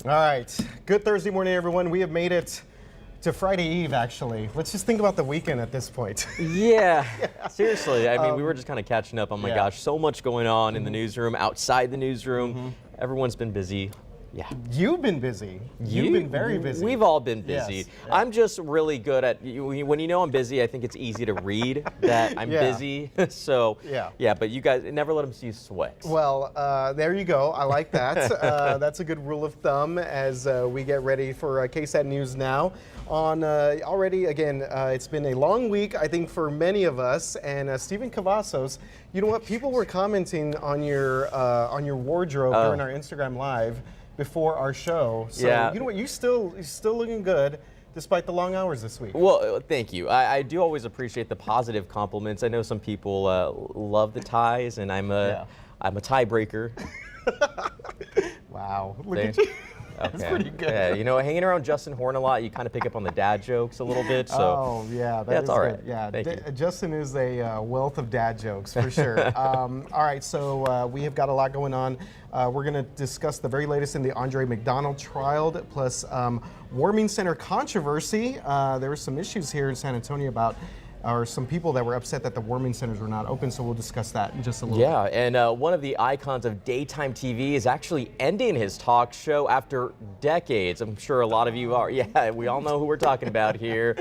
All right. Good Thursday morning, everyone. We have made it to Friday Eve, actually. Let's just think about the weekend at this point. Yeah, seriously. I mean, we were just kind of catching up. Oh my yeah. gosh, so much going on in the newsroom, outside the newsroom. Everyone's been busy. Yeah. You've been busy. You've been very busy. We've all been busy. Yes. I'm just really good at, when you know I'm busy, I think it's easy to read that I'm busy. So, yeah, but you guys, never let them see you sweat. Well, there you go. I like that. That's a good rule of thumb as we get ready for KSAT News Now. Already, again, it's been a long week, I think, for many of us. And Stephen Cavazos, you know what? People were commenting on your wardrobe during our Instagram Live before our show. So, you know what? You're still looking good despite the long hours this week. Well, thank you. I do always appreciate the positive compliments. I know some people love the ties, and I'm a tiebreaker. Wow. Look at you. That's pretty good. Yeah, you know, hanging around Justin Horn a lot, you kind of pick up on the dad jokes a little bit. So. Oh, yeah, that's all right. Yeah, Thank you. Justin is a wealth of dad jokes for sure. All right, so we have got a lot going on. We're going to discuss the very latest in the McDonald trial, plus warming center controversy. There were some issues here in San Antonio about some people that were upset that the warming centers were not open, so we'll discuss that in just a little bit. Yeah, and one of the icons of daytime TV is actually ending his talk show after decades. I'm sure a lot of you are. Yeah, we all know who we're talking about here.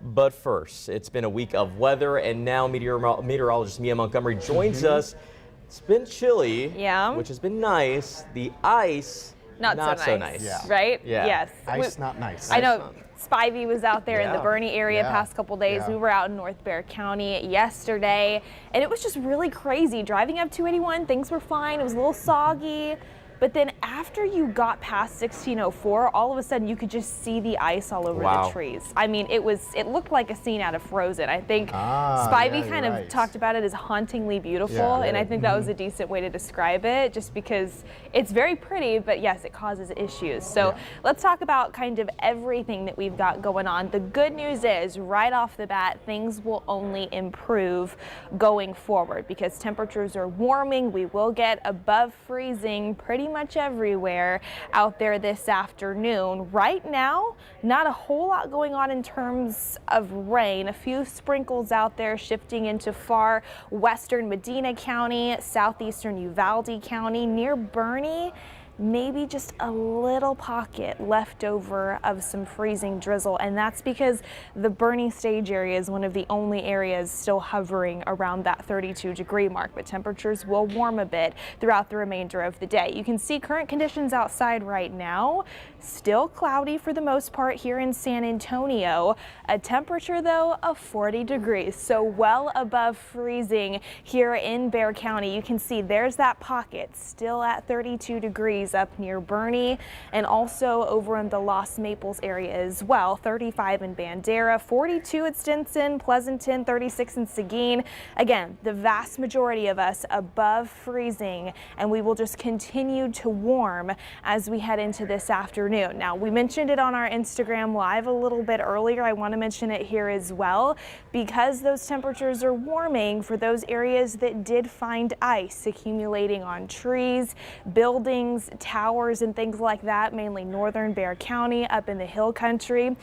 But first, it's been a week of weather, and now meteorologist Mia Montgomery joins us. It's been chilly, which has been nice. The ice, not so nice. Yeah. Right? Yeah. Yes. Ice, not nice. I know. Spivey was out there in the Bernie area past couple days. We were out in North Bexar County yesterday, and it was just really crazy. Driving up 281, things were fine. It was a little soggy. But then after you got past 1604, all of a sudden you could just see the ice all over the trees. I mean, it looked like a scene out of Frozen. I think Spivey kind of talked about it as hauntingly beautiful, and I think that was a decent way to describe it, just because it's very pretty, but yes, it causes issues. So let's talk about kind of everything that we've got going on. The good news is, right off the bat, things will only improve going forward because temperatures are warming. We will get above freezing pretty much everywhere out there this afternoon. Right now, not a whole lot going on in terms of rain. A few sprinkles out there shifting into far western Medina County, southeastern Uvalde County, near Bernie. Maybe just a little pocket left over of some freezing drizzle, and that's because the Bernie stage area is one of the only areas still hovering around that 32-degree mark, but temperatures will warm a bit throughout the remainder of the day. You can see current conditions outside right now, still cloudy for the most part here in San Antonio. A temperature though of 40 degrees, so well above freezing here in Bexar County. You can see there's that pocket still at 32 degrees up near Bernie, and also over in the Los Maples area as well. 35 in Bandera, 42 at Stinson, Pleasanton, 36 in Seguin. Again, the vast majority of us above freezing, and we will just continue to warm as we head into this afternoon. Now, we mentioned it on our Instagram Live a little bit earlier. I want to mention it here as well, because those temperatures are warming for those areas that did find ice accumulating on trees, buildings, towers, and things like that, mainly northern Bexar County up in the hill country.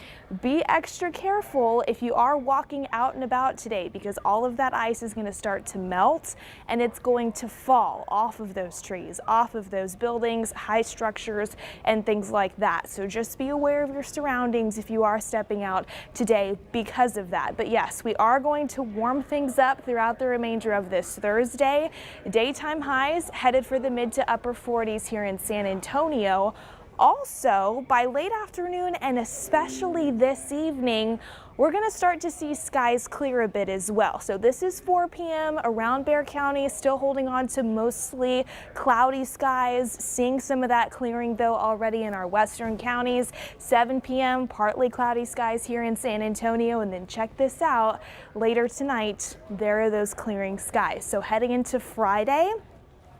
Be extra careful if you are walking out and about today, because all of that ice is going to start to melt and it's going to fall off of those trees, off of those buildings, high structures, and things like that. So just be aware of your surroundings if you are stepping out today because of that. But yes, we are going to warm things up throughout the remainder of this Thursday. Daytime highs headed for the mid to upper 40s here in San Antonio. Also, by late afternoon and especially this evening, we're going to start to see skies clear a bit as well. So this is 4 p.m. around Bexar County, still holding on to mostly cloudy skies, seeing some of that clearing though already in our western counties. 7 p.m. partly cloudy skies here in San Antonio, and then check this out, later tonight there are those clearing skies. So heading into Friday,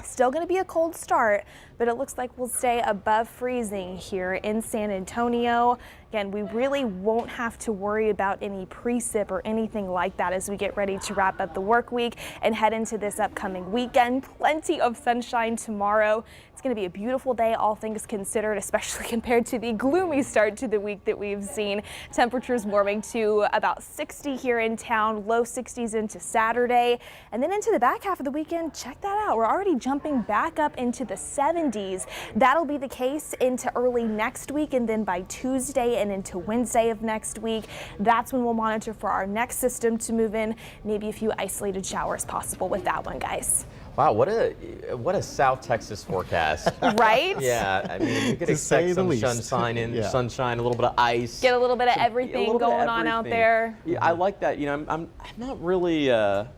still going to be a cold start, but it looks like we'll stay above freezing here in San Antonio. Again, we really won't have to worry about any precip or anything like that as we get ready to wrap up the work week and head into this upcoming weekend. Plenty of sunshine tomorrow. It's going to be a beautiful day, all things considered, especially compared to the gloomy start to the week that we've seen. Temperatures warming to about 60 here in town, low 60s into Saturday. And then into the back half of the weekend, check that out. We're already jumping back up into the 70s. That'll be the case into early next week, and then by Tuesday and into Wednesday of next week, that's when we'll monitor for our next system to move in. Maybe a few isolated showers possible with that one, guys. Wow, what a South Texas forecast. Right? Yeah, I mean, you could expect some sunshine, a little bit of ice. Get a little bit of everything going on out there. Yeah, I like that. You know, I'm not really a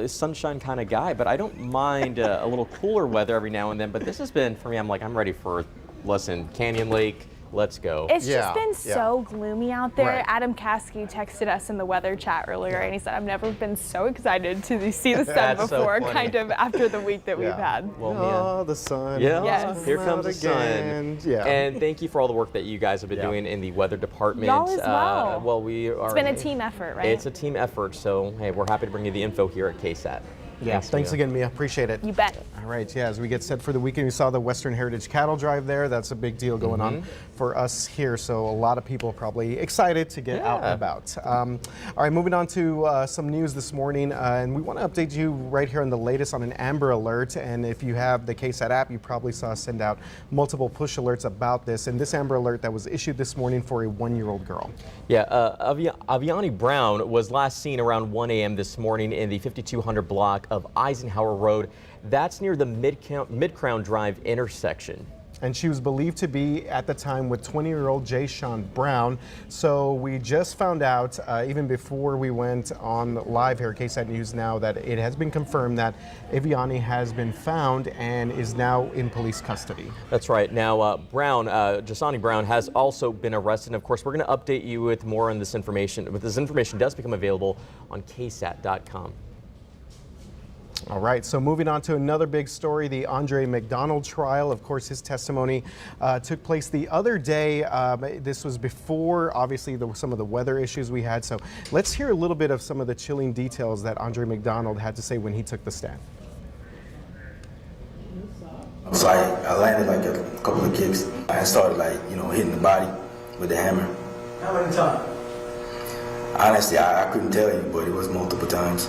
sunshine kind of guy, but I don't mind a little cooler weather every now and then. But this has been, for me, I'm ready for, listen, Canyon Lake. Let's go. It's just been so gloomy out there. Right. Adam Caskey texted us in the weather chat earlier, and he said, I've never been so excited to see the sun before, kind of after the week that we've had. Well, the sun. Yeah, yes. Here comes the sun. Yeah. And thank you for all the work that you guys have been doing in the weather department. Y'all as well. It's been a team effort, right? It's a team effort, so hey, we're happy to bring you the info here at KSAT. Yeah, thanks again, Mia. Appreciate it. You bet. All right, as we get set for the weekend, we saw the Western Heritage Cattle Drive there. That's a big deal going on for us here, so a lot of people probably excited to get out and about. All right, moving on to some news this morning, and we want to update you right here on the latest on an Amber Alert. And if you have the KSAT app, you probably saw us send out multiple push alerts about this. And this Amber Alert that was issued this morning for a 1-year-old girl. Yeah, Aviani Brown was last seen around 1 a.m. this morning in the 5200 block of Eisenhower Road. That's near the Mid-Crown Drive intersection. And she was believed to be at the time with 20-year-old Jay Sean Brown. So we just found out, even before we went on live here at KSAT News Now, that it has been confirmed that Aviani has been found and is now in police custody. That's right. Now, Jasani Brown has also been arrested. And of course, we're going to update you with more on this information. But this information does become available on KSAT.com. All right, so moving on to another big story, the Andre McDonald trial. Of course, his testimony took place the other day. This was before, obviously, some of the weather issues we had. So let's hear a little bit of some of the chilling details that Andre McDonald had to say when he took the stand. So I landed like a couple of kicks. I started hitting the body with the hammer. How many times? Honestly, I couldn't tell you, but it was multiple times.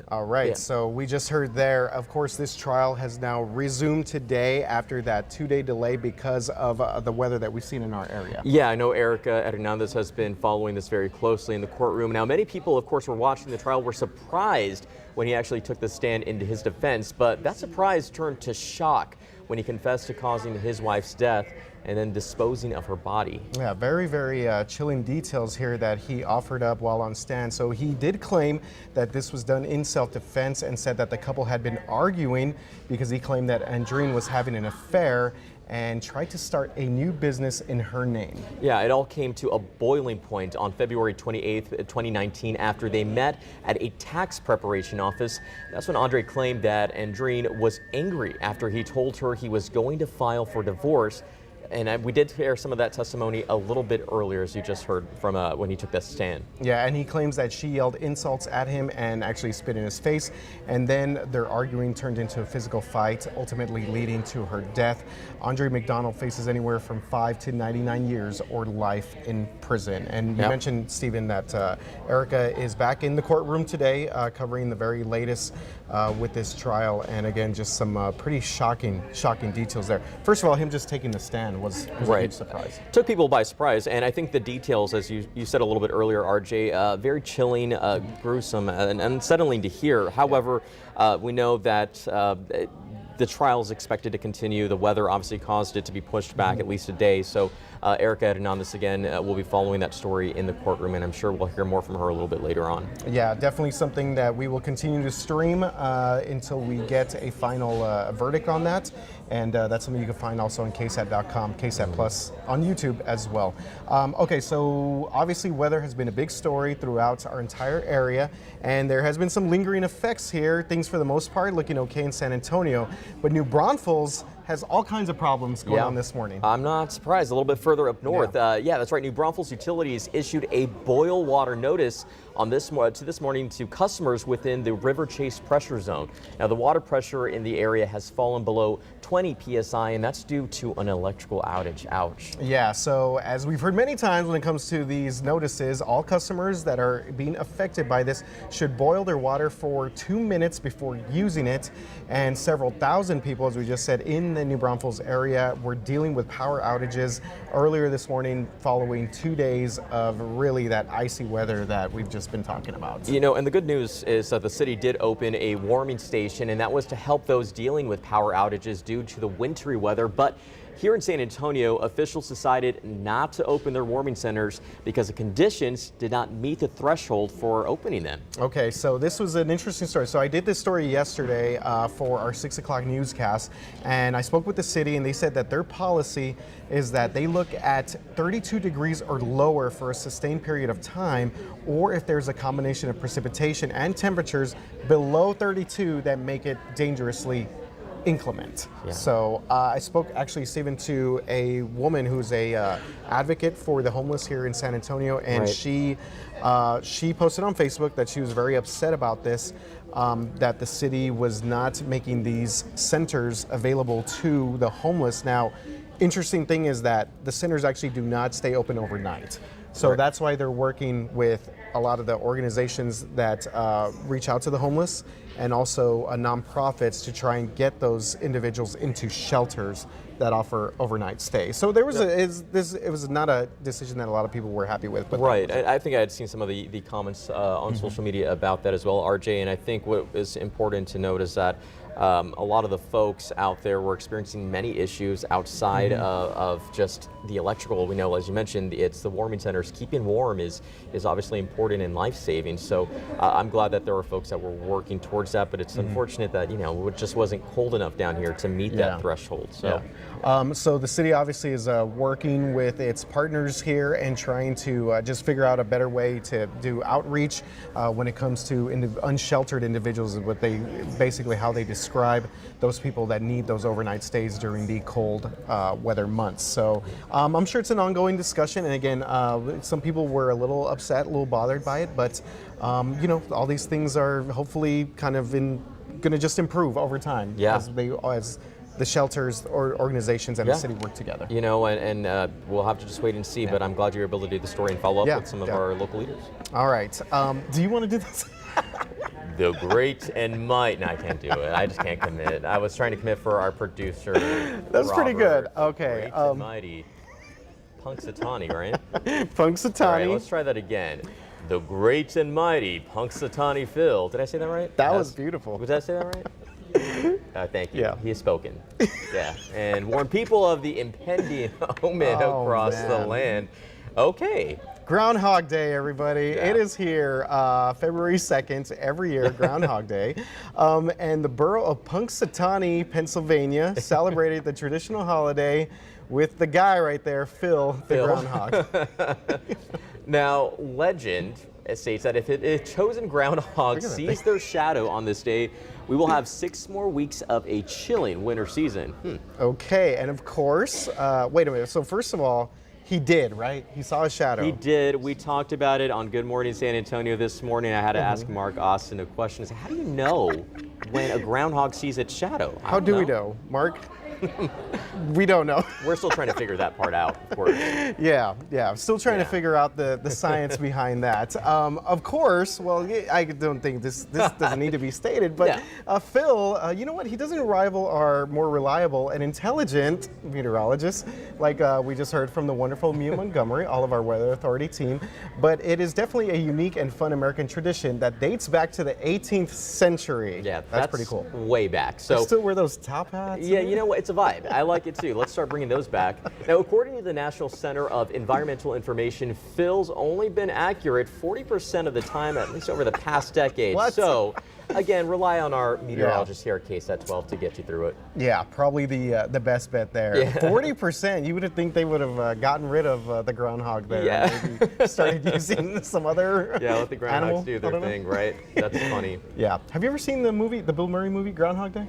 All right, so we just heard there, of course, this trial has now resumed today after that 2-day delay because of the weather that we've seen in our area. Yeah, I know Erica Hernandez has been following this very closely in the courtroom. Now, many people, of course, were watching the trial, were surprised when he actually took the stand into his defense, but that surprise turned to shock when he confessed to causing his wife's death and then disposing of her body. Yeah, very, very chilling details here that he offered up while on stand. So he did claim that this was done in self-defense and said that the couple had been arguing because he claimed that Andreen was having an affair and tried to start a new business in her name. Yeah, it all came to a boiling point on February 28th, 2019 after they met at a tax preparation office. That's when Andre claimed that Andreen was angry after he told her he was going to file for divorce. And we did hear some of that testimony a little bit earlier, as you just heard from when he took that stand. Yeah, and he claims that she yelled insults at him and actually spit in his face. And then their arguing turned into a physical fight, ultimately leading to her death. Andre McDonald faces anywhere from 5 to 99 years or life in prison. And you mentioned, Stephen, that Erica is back in the courtroom today covering the very latest with this trial. And again, just some pretty shocking details there. First of all, him just taking the stand was a huge surprise. Took people by surprise, and I think the details, as you said a little bit earlier, RJ, very chilling, gruesome, and unsettling to hear. However, we know that the trial is expected to continue. The weather obviously caused it to be pushed back at least a day. So Erica Hernandez again will be following that story in the courtroom, and I'm sure we'll hear more from her a little bit later on. Yeah, definitely something that we will continue to stream until we get a final verdict on that. and that's something you can find also on KSAT.com, KSAT Plus on YouTube as well. Okay, so obviously weather has been a big story throughout our entire area, and there has been some lingering effects here. Things for the most part looking okay in San Antonio, but New Braunfels has all kinds of problems going on this morning. I'm not surprised. A little bit further up north. Yeah, that's right. New Braunfels Utilities issued a boil water notice on this morning to customers within the River Chase pressure zone. Now, the water pressure in the area has fallen below 20 psi, and that's due to an electrical outage. Ouch. Yeah, so as we've heard many times when it comes to these notices, all customers that are being affected by this should boil their water for 2 minutes before using it. And several thousand people, as we just said, in the New Braunfels area were dealing with power outages earlier this morning following 2 days of really that icy weather that we've just been talking about. You know, and the good news is that the city did open a warming station, and that was to help those dealing with power outages due to the wintry weather. But here in San Antonio, officials decided not to open their warming centers because the conditions did not meet the threshold for opening them. Okay, so this was an interesting story. So I did this story yesterday for our 6 o'clock newscast, and I spoke with the city, and they said that their policy is that they look at 32 degrees or lower for a sustained period of time, or if there's a combination of precipitation and temperatures below 32 that make it dangerously inclement. Yeah. So I spoke actually, Stephen, to a woman who's a advocate for the homeless here in San Antonio, and she posted on Facebook that she was very upset about this, that the city was not making these centers available to the homeless. Now, interesting thing is that the centers actually do not stay open overnight. So that's why they're working with a lot of the organizations that reach out to the homeless, and also nonprofits to try and get those individuals into shelters that offer overnight stay. So there was it was not a decision that a lot of people were happy with. But right. I think I had seen some of the comments on social media about that as well, RJ, and I think what is important to note is that a lot of the folks out there were experiencing many issues outside of just the electrical. We know, as you mentioned, it's the warming centers. Keeping warm is obviously important and life-saving. So I'm glad that there were folks that were working towards that, but it's unfortunate that, you know, it just wasn't cold enough down here to meet that threshold. So. So the city obviously is working with its partners here and trying to just figure out a better way to do outreach when it comes to unsheltered individuals, what they basically how they describe those people that need those overnight stays during the cold weather months. So I'm sure it's an ongoing discussion, and again, some people were a little upset, a little bothered by it, but you know, all these things are hopefully kind of going to just improve over time as the shelters or organizations and the city work together. You know, and we'll have to just wait and see, but I'm glad you're able to do the story and follow up with some of our local leaders. All right. Do you want to do this? The great and might. No, I can't do it. I just can't commit. I was trying to commit for our producer. That's pretty good. Okay. Great and mighty. Punxsutawney, right? Punxsutawney. All right, let's try that again. The great and mighty Punxsutawney Phil. Did I say that right? That was beautiful. Did I say that right? Thank you. Yeah. He has spoken. And warn people of the impending omen across the land. Okay. Groundhog Day, everybody. It is here, February 2nd, every year, Groundhog Day. And the borough of Punxsutawney, Pennsylvania, celebrated the traditional holiday with the guy right there, Phil. The Groundhog. Now, legend states that if a chosen groundhog sees their shadow on this day, we will have 6 more weeks of a chilling winter season. Okay, and of course, wait a minute. So first of all, he did, right? He saw a shadow. He did. We talked about it on Good Morning San Antonio this morning. I had to ask Mark Austin a question. I said, how do you know when a groundhog sees its shadow? How do we know, Mark? We don't know. We're still trying to figure that part out, of course. Yeah. Still trying to figure out the science behind that. Of course, well, I don't think this doesn't need to be stated, but Phil, you know what? He doesn't rival our more reliable and intelligent meteorologists, like we just heard from the wonderful Mia Montgomery, all of our Weather Authority team. But it is definitely a unique and fun American tradition that dates back to the 18th century. Yeah, that's pretty cool. Way back. So they still wear those top hats. Yeah, you know what? it's a vibe. I like it too. Let's start bringing those back. Now, according to the National Center of Environmental Information, Phil's only been accurate 40% of the time, at least over the past decade. What? So, again, rely on our meteorologists here at KSAT 12 to get you through it. Yeah, probably the best bet there. Yeah. 40%. You would think they would have gotten rid of the groundhog there. Yeah. Maybe started using some other Yeah, let the groundhogs animal. do their thing, right? That's funny. Yeah. Have you ever seen the movie, the Bill Murray movie, Groundhog Day?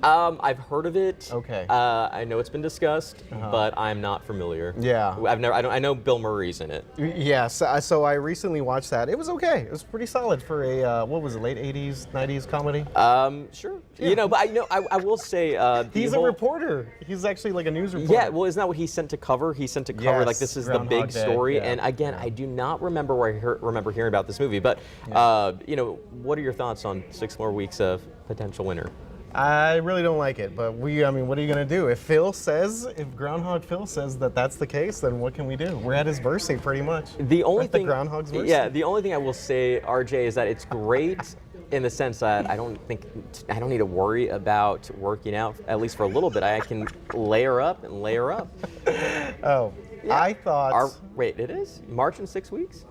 I've heard of it. Okay. I know it's been discussed, but I'm not familiar. Yeah. I know Bill Murray's in it. Yes. So I recently watched that. It was okay. It was pretty solid for a what was it, late 80s, 90s comedy? Sure. Yeah. You know, but I will say He's a reporter. He's actually like a news reporter. Yeah, well, isn't that what he sent to cover? He sent to cover like Yes, this is the Groundhog big Day, story. yeah. And again, I do not remember where I remember hearing about this movie. But you know, what are your thoughts on 6 more weeks of potential winter? I really don't like it, but I mean, what are you going to do? If Groundhog Phil says that that's the case, then what can we do? We're at his birthday pretty much. The only thing, the Groundhog's birthday. yeah, the only thing I will say, RJ, is that it's great in the sense that I don't need to worry about working out, at least for a little bit. I can layer up and layer up. Oh, Yeah. I thought. Wait, it is March in 6 weeks?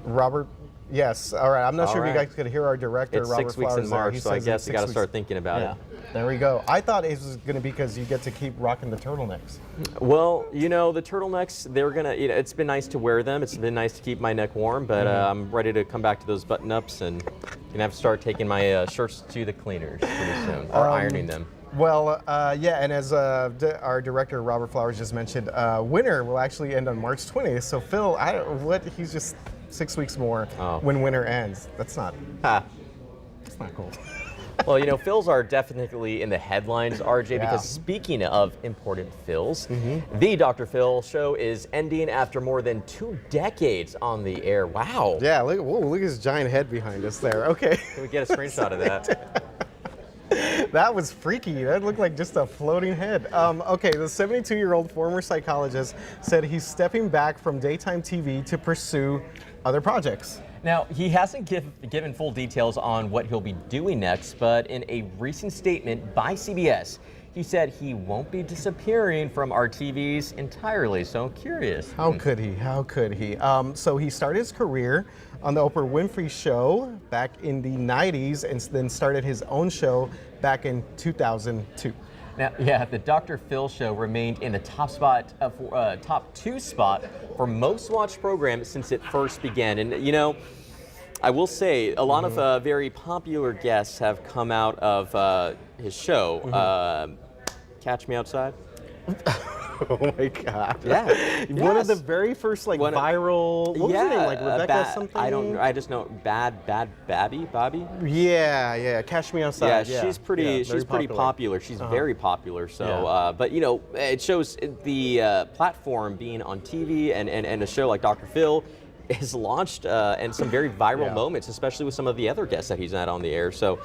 Robert. Yes. All right. I'm not All sure if right. you guys could hear our director, It's Robert 6 weeks Flowers in there. March, He so I says guess it's you got to 6 start weeks. thinking about Yeah. it. There we go. I thought it was going to be because you get to keep rocking the turtlenecks. Well, you know, the turtlenecks, they're going to, it's been nice to wear them. It's been nice to keep my neck warm, but I'm ready to come back to those button-ups and gonna have to start taking my shirts to the cleaners pretty soon, or ironing them. Well, yeah, and as our director, Robert Flowers, just mentioned, winter will actually end on March 20th. So, Phil, he's just 6 weeks more when winter ends. That's not cool. Well, you know, Phils are definitely in the headlines, RJ, because speaking of important Phils, the Dr. Phil show is ending after more than 2 decades on the air. Wow. Yeah, look at his giant head behind us there. Okay. Can we get a screenshot of that? That was freaky. That looked like just a floating head. Okay, the 72-year-old former psychologist said he's stepping back from daytime TV to pursue other projects. Now, he hasn't given full details on what he'll be doing next, but in a recent statement by CBS, he said he won't be disappearing from our TVs entirely. So I'm curious. How could he? How could he? So he started his career on the Oprah Winfrey Show back in the 90s and then started his own show back in 2002. Now, yeah, the Dr. Phil show remained in the top 2 spot for most watched programs since it first began. And, you know, I will say a lot of very popular guests have come out of his show. Catch Me Outside. Oh my God! Yeah, one of the very first viral. What was her name? Like Rebecca something. I just know Bobby. Yeah. Catch Me Outside. Yeah, she's pretty popular. She's very popular. So, but you know, it shows the platform being on TV and a show like Dr. Phil is launched and some very viral moments, especially with some of the other guests that he's had on the air. So.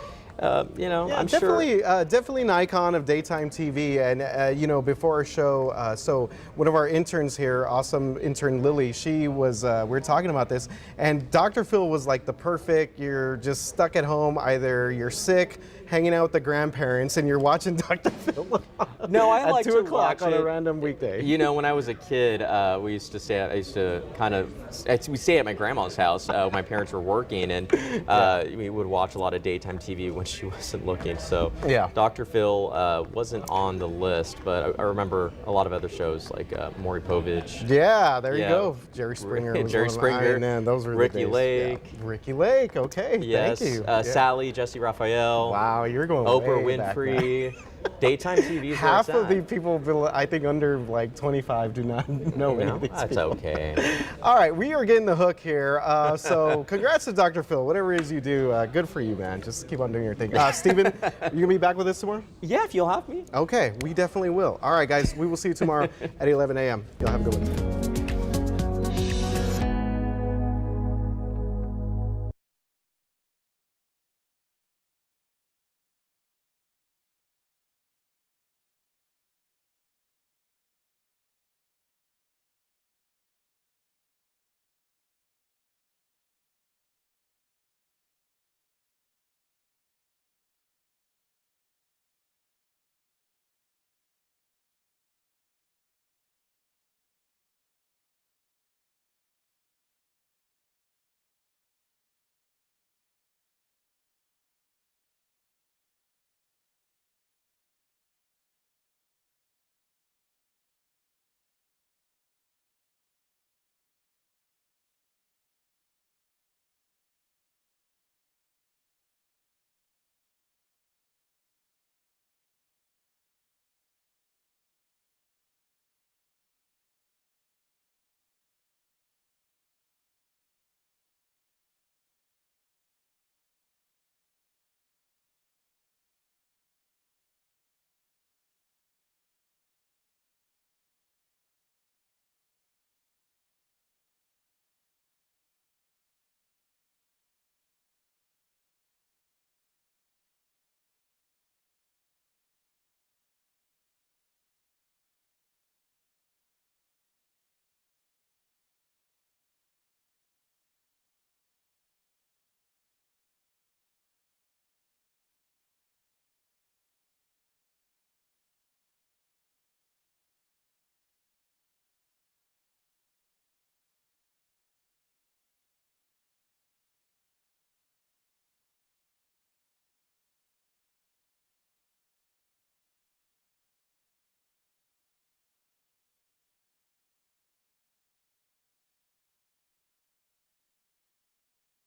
You know, I'm definitely an icon of daytime TV. And you know, before our show, so one of our interns here, awesome intern Lily, she was. We were talking about this, and Dr. Phil was like the perfect. You're just stuck at home, either you're sick, hanging out with the grandparents, and you're watching Dr. Phil. No, I like at 2 to o'clock watch on it. a random weekday. You know, when I was a kid, we used to stay at my grandma's house. My parents were working, and we would watch a lot of daytime TV when she wasn't looking. So Dr. Phil wasn't on the list, but I remember a lot of other shows like Maury Povich. Yeah, there you go. Jerry Springer. Jerry Springer. Man, those were Ricky the days. Lake. Yeah. Ricky Lake. Okay. Yes. Thank you. Sally, Jesse Raphael. Wow, you're going Oprah way back, Winfrey. Daytime TV is half where of the people, I think, under like 25 do not know any of these That's people. okay. All right, we are getting the hook here. So congrats to Dr. Phil. Whatever it is you do, good for you, man. Just keep on doing your thing. Steven, you going to be back with us tomorrow? Yeah, if you'll have me. Okay, we definitely will. All right, guys, we will see you tomorrow at 11 a.m. You'll have a good one.